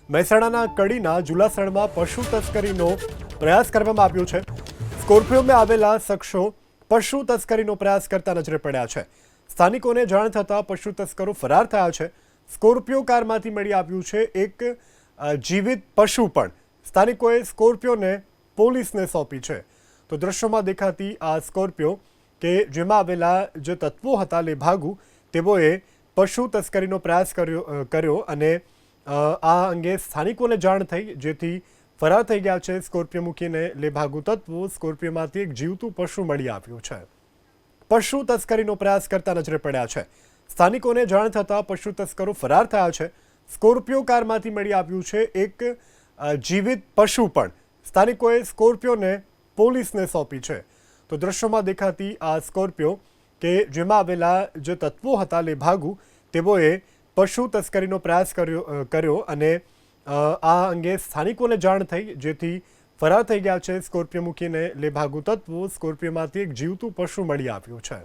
મહેસાણાના કડીના જુલાસણમાં પશુ તસ્કરીનો પ્રયાસ કરવામાં આવ્યો છે। સ્કોર્પિયોમાં આવેલા શખ્સો પશુ તસ્કરીનો પ્રયાસ કરતા નજરે પડ્યા છે। સ્થાનિકોને જાણ થતાં પશુ તસ્કરો ફરાર થયા છે। સ્કોર્પિયો કારમાંથી મળી આવ્યું છે એક જીવિત પશુ પણ સ્થાનિકોએ સ્કોર્પિયોને પોલીસને સોંપી છે। તો દ્રશ્યોમાં દેખાતી આ સ્કોર્પિયો કે જેમાં આવેલા જે તત્વો હતા લેભાગુ તેઓએ પશુ તસ્કરીનો પ્રયાસ કર્યો અને આ અંગે સ્થાનિકોને જાણ થઈ, જેથી ફરાર થઈ ગયા છે। સ્કોર્પિયો મૂકીને લેભાગુ તત્વો સ્કોર્પિયોમાંથી એક જીવતું પશુ મળી આવ્યું છે। પશુ તસ્કરીનો પ્રયાસ કરતા નજરે પડ્યા છે। સ્થાનિકોને જાણ થતાં પશુ તસ્કરો ફરાર થયા છે। સ્કોર્પિયો કારમાંથી મળી આવ્યું છે એક જીવિત પશુ પણ સ્થાનિકોએ સ્કોર્પિયોને પોલીસને સોંપી છે। તો દ્રશ્યોમાં દેખાતી આ સ્કોર્પિયો કે જેમાં આવેલા જે તત્વો હતા લેભાગુ તેઓએ પશુ તસ્કરીનો પ્રયાસ કર્યો અને આ અંગે સ્થાનિકોને જાણ થઈ, જેથી ફરાર થઈ ગયા છે। સ્કોર્પિયો મૂકીને લેભાગુ તત્વો સ્કોર્પિયોમાંથી એક જીવતું પશુ મળી આવ્યું છે।